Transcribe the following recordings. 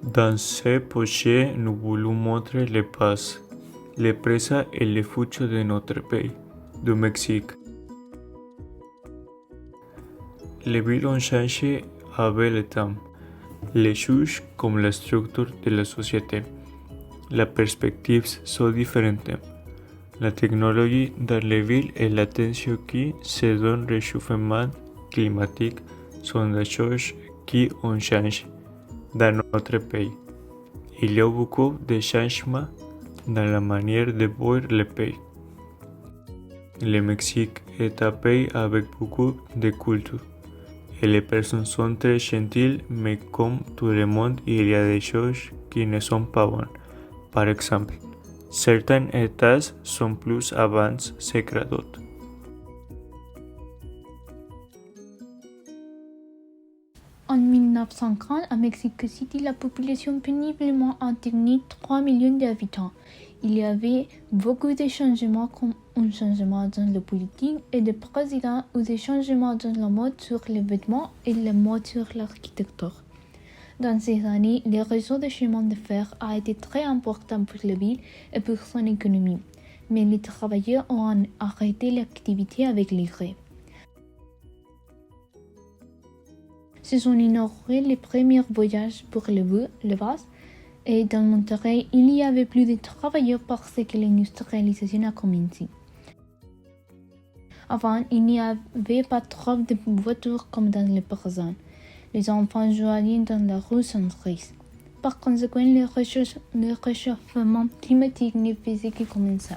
Dans ce projet, nous voulons montrer les passes, les présents et les futurs de notre pays, du Mexique. Les villes ont changé avec le temps, les choses comme la structure de la société. Les perspectives sont différentes. La technologie dans les villes et l'attention qui se donne au réchauffement climatique sont des choses qui ont changé dans notre pays. Il y a beaucoup de changements dans la manière de voir le pays. Le Mexique est un pays avec beaucoup de culture et les personnes sont très gentilles, mais comme tout le monde, il y a des choses qui ne sont pas bonnes. Par exemple, certains États sont plus avancés que d'autres. En 1950, à Mexico City, la population péniblement atteignait 3 millions d'habitants. Il y avait beaucoup de changements comme un changement dans la politique et des présidents ou des changements dans la mode sur les vêtements et la mode sur l'architecture. Dans ces années, le réseau de chemin de fer a été très important pour la ville et pour son économie, mais les travailleurs ont arrêté l'activité avec les grèves. Se sont inaugurés les premiers voyages pour le bus et dans Monterrey, il y avait plus de travailleurs parce que l'industrialisation a commencé. Avant, il n'y avait pas trop de voitures comme dans le présent. Les enfants jouaient dans la rue sans risque. Par conséquent, le réchauffement climatique ne faisait que commencer.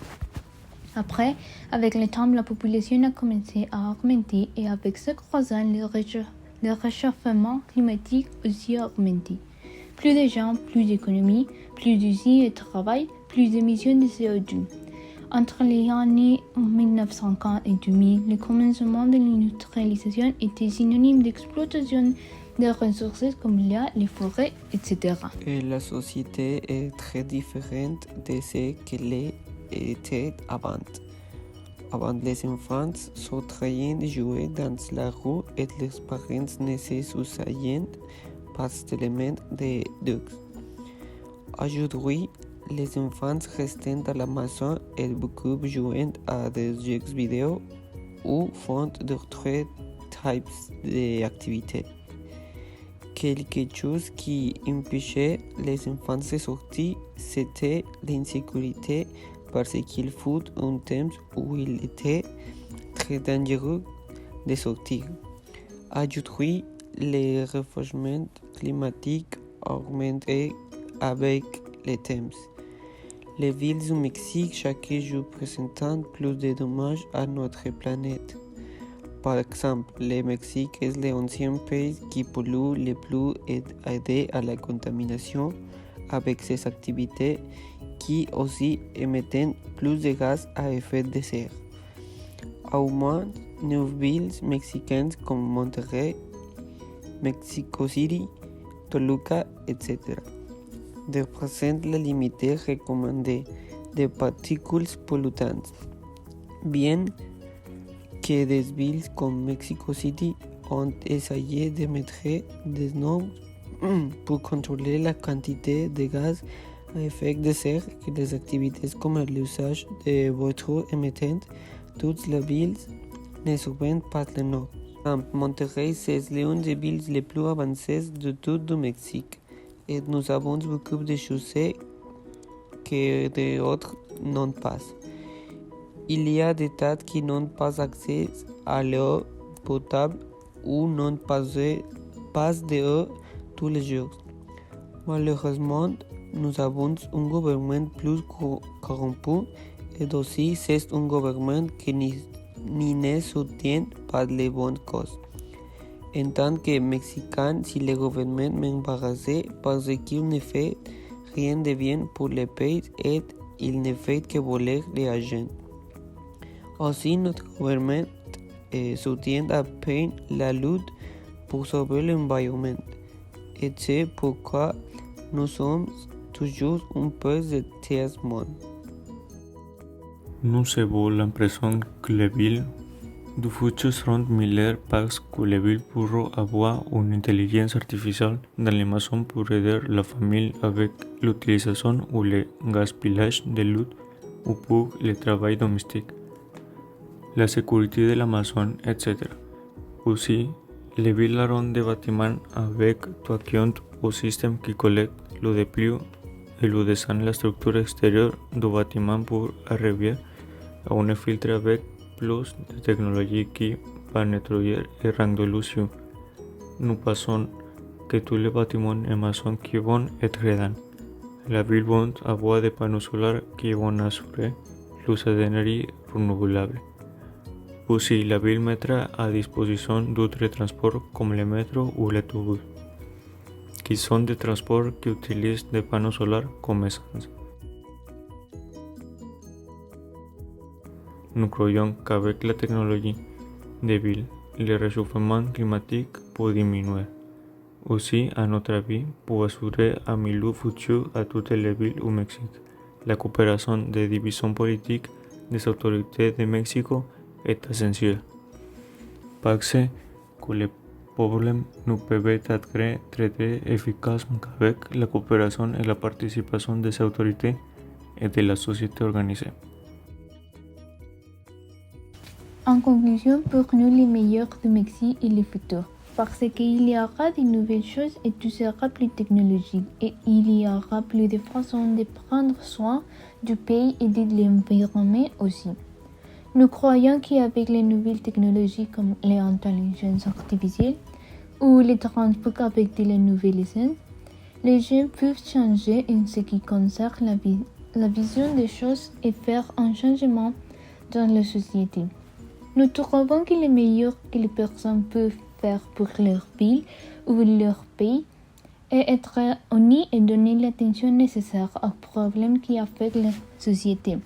Après, avec le temps, la population a commencé à augmenter et avec ce croissant, le réchauffement climatique aussi a augmenté. Plus de gens, plus d'économies, plus d'usines et de travail, plus d'émissions de CO2. Entre les années 1950 et 2000, le commencement de l'industrialisation était synonyme d'exploitation de ressources comme l'air, les forêts, etc. Et la société est très différente de ce qu'elle était avant. Avant, les enfants s'entraînaient de jouer dans la rue et les parents ne se souciaient pas d'éléments de luxe. Aujourd'hui, les enfants restent dans la maison et beaucoup jouent à des jeux vidéo ou font d'autres types d'activités. Quelque chose qui empêchait les enfants de sortir, c'était l'insécurité parce qu'il fut un temps où il était très dangereux de sortir. Aujourd'hui, le réchauffement climatique augmente avec les temps. Les villes du Mexique chaque jour présentent plus de dommages à notre planète. Par exemple, le Mexique est le 11e pays qui pollue le plus et aide à la contamination avec ses activités qui aussi émettent plus de gaz à effet de serre. Au moins, 9 villes mexicaines comme Monterrey, Mexico City, Toluca, etc. représentent la limite recommandée de particules polluantes. Bien que des villes comme Mexico City ont essayé de mettre des normes pour contrôler la quantité de gaz à effet de serre que les activités comme l'usage de voitures émettent, toutes les villes ne suivent pas les normes. Monterrey est l'une des villes les plus avancées de tout le Mexique et nous avons beaucoup de choses que d'autres n'ont pas. Il y a des tas qui n'ont pas accès à l'eau potable ou n'ont pas d'eau tous les jours. Malheureusement, nous avons un gouvernement plus corrompu et aussi c'est un gouvernement qui ne soutient pas les bonnes causes. En tant que Mexicain, si le gouvernement m'embarrasse parce qu'il ne fait rien de bien pour le pays et il ne fait que voler l'argent. Aussi, notre gouvernement soutient à peine la lutte pour sauver l'environnement. Et c'est pourquoi nous sommes toujours un peu de tiers-monde. Nous avons l'impression que les villes du futur seront meilleurs parce que les villes pourront avoir une intelligence artificielle dans les maisons pour aider la famille avec l'utilisation ou le gaspillage de l'eau ou pour le travail domestique, la sécurité de la maison, etc. Aussi, les villes auront des bâtiments avec toiture ou système qui collecte l'eau de pluie et l'eau descend la structure extérieure du bâtiment pour arriver à un filtre avec plus de technologie qui va nettoyer et rendre l'eau. Nous pensons que tous les bâtiments et maisons qui vont être dedans la ville vont avoir des panneaux solaires qui vont assurer l'usage d'énergie renouvelable. Aussi, la ville mettra à disposition d'autres transports comme le métro ou l'autobus, qui sont des transports qui utilisent des panneaux solaires comme essence. Nous croyons qu'avec la technologie des villes, le réchauffement climatique peut diminuer. Aussi, à notre avis, pour assurer un milieu futur à toutes les villes au Mexique, la coopération des divisions politiques des autorités de Mexico est essentielle. Parce que les problèmes ne peuvent être traités efficacement qu'avec la coopération et la participation des autorités et de la société organisée. En conclusion, pour nous, les meilleurs du Mexique et le futur. Parce qu'il y aura de nouvelles choses et tout sera plus technologique. Et il y aura plus de façons de prendre soin du pays et de l'environnement aussi. Nous croyons qu'avec les nouvelles technologies comme l'intelligence artificielle ou les transports avec de la nouvelle essence, les gens peuvent changer en ce qui concerne la vision des choses et faire un changement dans la société. Nous trouvons que le meilleur que les personnes peuvent faire pour leur ville ou leur pays est être unis et donner l'attention nécessaire aux problèmes qui affectent la société,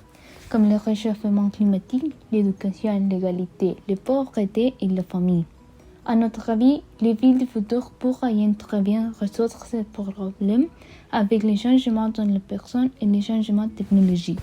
comme le réchauffement climatique, l'éducation, l'égalité, la pauvreté et la famille. À notre avis, les villes du futur pourraient très bien résoudre ces problèmes avec les changements dans les personnes et les changements technologiques.